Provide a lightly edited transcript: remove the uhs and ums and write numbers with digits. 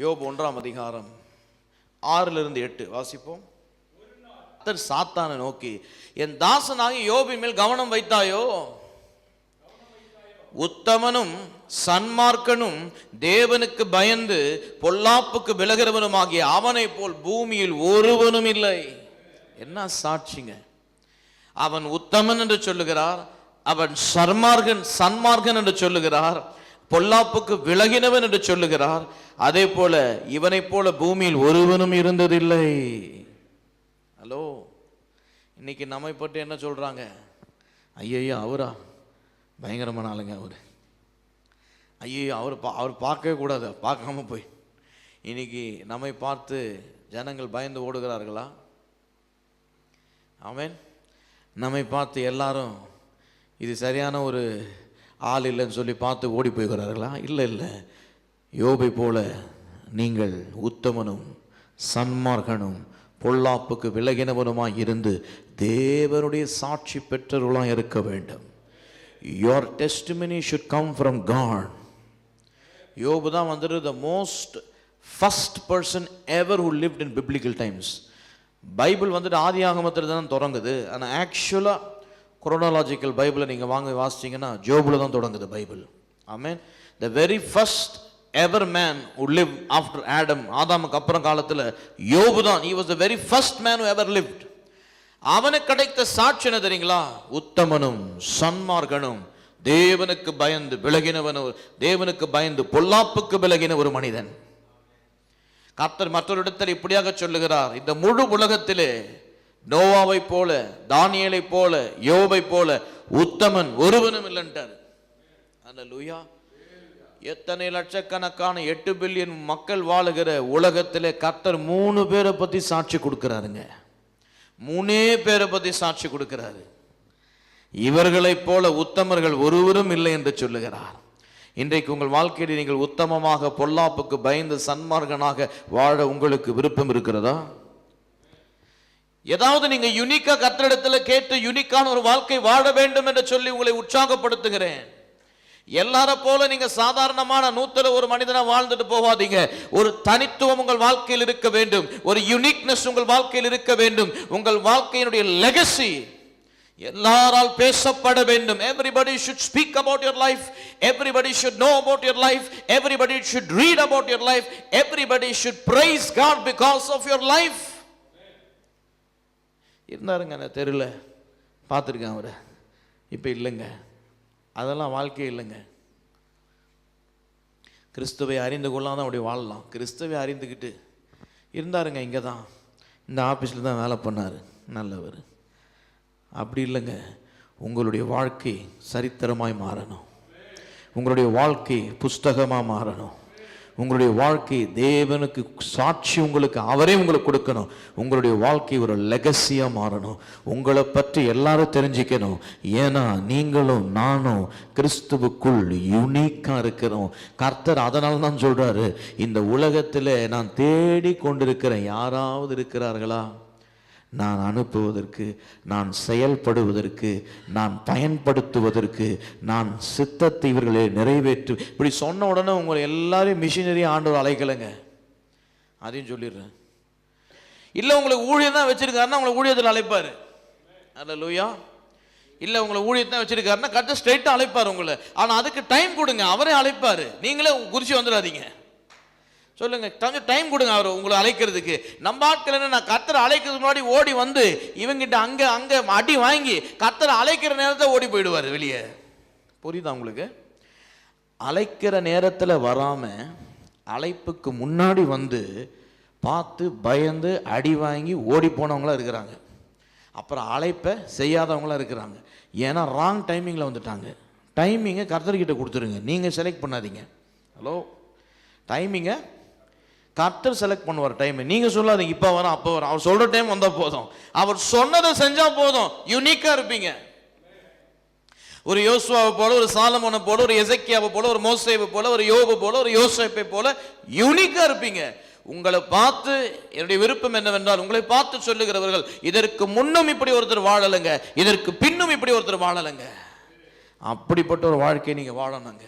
யோபு 1ஆம் அதிகாரம் 6-8 வாசிப்போம். சாத்தானை நோக்கி, என் தாசனாகி யோபின் மேல் கவனம் வைத்தாயோ? உத்தமனும் சன்மார்க்கனும் தேவனுக்கு பயந்து பொல்லாப்புக்கு விலகிறவனுமாகிய அவனை போல் பூமியில் ஒருவனும் இல்லை. என்ன சாட்சிங்க! அவன் உத்தமன் என்று சொல்லுகிறார், அவன் சன்மார்க்கன் என்று சொல்லுகிறார், பொல்லாப்புக்கு விலகினவன் என்று சொல்லுகிறார். அதே போல இவனை போல பூமியில் ஒருவனும் இருந்ததில்லை. ஹலோ, இன்னைக்கு நம்மை பற்றி என்ன சொல்றாங்க? ஐயோ அவரா பயங்கரமான ஆளுங்க, ஐயோ அவர் பார்க்கவே கூடாது, பார்க்காம போய். இன்னைக்கு நம்மை பார்த்து ஜனங்கள் பயந்து ஓடுகிறார்களா? ஆமென். நம்மை பார்த்து எல்லாரும் இது சரியான ஒரு ஆள் இல்லைன்னு சொல்லி பார்த்து ஓடி போய்கிறார்களா? இல்லை. யோபை போல நீங்கள் உத்தமனும் சன்மார்க்கனும் பொல்லாப்புக்கு விலகினவனுமாய் இருந்து தேவனுடைய சாட்சி பெற்றவர்களாக இருக்க வேண்டும். Your testimony should come from God. யோபு தான் வந்துட்டு the most first person ever who lived in biblical times. Bible வந்துட்டு ஆதி ஆகமத்தில் தான் தொடங்குது. ஆனால் ஆக்சுவலாக குரோனாலாஜிக்கல் பைபிளை நீங்கள் வாசிச்சிங்கன்னா ஜோபுல தான் தொடங்குது Bible. Amen. The very first ever man who lived after Adam, ஆதாமுக்கு அப்புறம் காலத்தில் யோபு தான். He was the very first man who ever lived. அவனுக்கு கிடைத்த சாட்சி என்ன தெரியுங்களா? உத்தமனும் சன்மார்க்கனும் தேவனுக்கு பயந்து விலகினவன், தேவனுக்கு பயந்து பொல்லாப்புக்கு விலகின ஒரு மனிதன். கர்த்தர் மற்றொரு இடத்தில் இப்படியாக சொல்லுகிறார், இந்த முழு உலகத்திலே நோவாவை போல, தானியேலை போல, யோபை போல உத்தமன் ஒருவனும் இல்லைன்றார். அல்லேலூயா. எத்தனை லட்சக்கணக்கான 8 பில்லியன் மக்கள் வாழுகிற உலகத்திலே கர்த்தர் 3 பேரை பத்தி சாட்சி கொடுக்கிறாருங்க. 3 பேரை பத்தி சாட்சி கொடுக்கிறாரு. இவர்களைப் போல உத்தமர்கள் ஒருவரும் இல்லை என்று சொல்லுகிறார். இன்றைக்கு உங்கள் வாழ்க்கையில் நீங்கள் உத்தமமாக பொல்லாப்புக்கு பயந்து சன்மார்க்கனாக வாழ உங்களுக்கு விருப்பம் இருக்கிறதா? ஏதாவது நீங்க யூனிக்கா கர்த்தரிடத்தில் கேட்டு யூனிக்கான ஒரு வாழ்க்கை வாழ வேண்டும் என்று சொல்லி உங்களை உற்சாகப்படுத்துகிறேன். எல்லார போல நீங்க சாதாரணமான 101 மனிதனா வாழ்ந்துட்டு போகாதீங்க. ஒரு தனித்துவம் உங்கள் வாழ்க்கையில் இருக்க வேண்டும். ஒரு யூனிக்னஸ் உங்கள் வாழ்க்கையில் இருக்க வேண்டும். உங்கள் வாழ்க்கையினுடைய லெகசி எல்லாரால் பேசப்பட வேண்டும். Everybody should speak about your life. Everybody should know about your life. Everybody should read about your life. Everybody should praise God because of your life. இருந்தாருங்க அந்த தெருவில், பார்த்துருக்கேன் அவரை. இப்போ இல்லைங்க, அதெல்லாம் வாழ்க்கையே இல்லைங்க. கிறிஸ்துவை அறிந்து கொள்ளாதான் அப்படி வாழலாம். கிறிஸ்துவை அறிந்துக்கிட்டு இருந்தாருங்க, இங்கே தான் இந்த ஆஃபீஸில் தான் வேலை பண்ணார், நல்லவர். அப்படி இல்லைங்க. உங்களுடைய வாழ்க்கை சரித்திரமாய் மாறணும். உங்களுடைய வாழ்க்கை புஸ்தகமாக மாறணும். உங்களுடைய வாழ்க்கை தேவனுக்கு சாட்சி உங்களுக்கு அவரே உங்களுக்கு கொடுக்கணும். உங்களுடைய வாழ்க்கை ஒரு லெகசியாக மாறணும். உங்களை பற்றி எல்லாரும் தெரிஞ்சுக்கணும். ஏன்னா நீங்களும் நானும் கிறிஸ்துவுக்குள் யூனிக்காக இருக்கிறோம். கர்த்தர் அதனால தான் சொல்கிறாரு, இந்த உலகத்தில் நான் தேடி கொண்டிருக்கிறேன், யாராவது இருக்கிறார்களா நான் அனுப்புவதற்கு, நான் செயல்படுவதற்கு, நான் பயன்படுத்துவதற்கு, நான் சித்தத்தை இவர்களை நிறைவேற்று. இப்படி சொன்ன உடனே உங்களை எல்லாரையும் மிஷினரி ஆண்டவர் அழைக்கலைங்க, அதையும் சொல்லிடுறேன். இல்லை உங்களுக்கு ஊழியம் தான் வச்சிருக்காருன்னா உங்களை ஊழியத்தில் அழைப்பார். அல்லேலூயா. இல்லை உங்களை ஊழியத்தான் வச்சிருக்காருன்னா கரெக்டாக ஸ்ட்ரெயிட்டாக அழைப்பார் உங்களை. ஆனால் அதுக்கு டைம் கொடுங்க, அவரே அழைப்பார். நீங்களே குறிச்சு வந்துடாதீங்க. சொல்லுங்க, கொஞ்சம் டைம் கொடுங்க அவர் உங்களை அழைக்கிறதுக்கு. நம்ம ஆட்கள் என்ன, நான் கர்த்தரை அழைக்கிறதுக்கு முன்னாடி ஓடி வந்து இவங்கிட்ட அங்கே அடி வாங்கி கர்த்தரை அழைக்கிற நேரத்தை ஓடி போயிடுவார் வெளியே. புரியுதா உங்களுக்கு? அழைக்கிற நேரத்தில் வராமல் அழைப்புக்கு முன்னாடி வந்து பார்த்து பயந்து அடி வாங்கி ஓடி போனவங்களாம் இருக்கிறாங்க. அப்புறம் அழைப்பை செய்யாதவங்களாம் இருக்கிறாங்க. ஏன்னா ராங் டைமிங்கில் வந்துட்டாங்க. டைமிங்கை கர்த்தர்கிட்ட கொடுத்துருங்க, நீங்கள் செலக்ட் பண்ணாதீங்க. ஹலோ, டைமிங்கை கர்த்தர் செலக்ட் பண்ணுவார். டைம் நீங்கள் சொல்லாதீங்க, இப்போ வரும் அப்போ வரும். அவர் சொல்கிற டைம் வந்தால் போதும், அவர் சொன்னதை செஞ்சால் போதும். யூனிக்காக இருப்பீங்க. ஒரு யோசுவாவை போல, ஒரு சாலமோனை போல, ஒரு எசேக்கியாவை போல, ஒரு மோசேவை போல, ஒரு யோபு போல, ஒரு யோசேப்பை போல யூனிக்காக இருப்பீங்க. உங்களை பார்த்து என்னுடைய விருப்பம் என்னவென்றால், உங்களை பார்த்து சொல்லுகிறவர்கள், இதற்கு முன்னும் இப்படி ஒருத்தர் வாழலைங்க, இதற்கு பின்னும் இப்படி ஒருத்தர் வாழலைங்க. அப்படிப்பட்ட ஒரு வாழ்க்கையை நீங்கள் வாழணுங்க.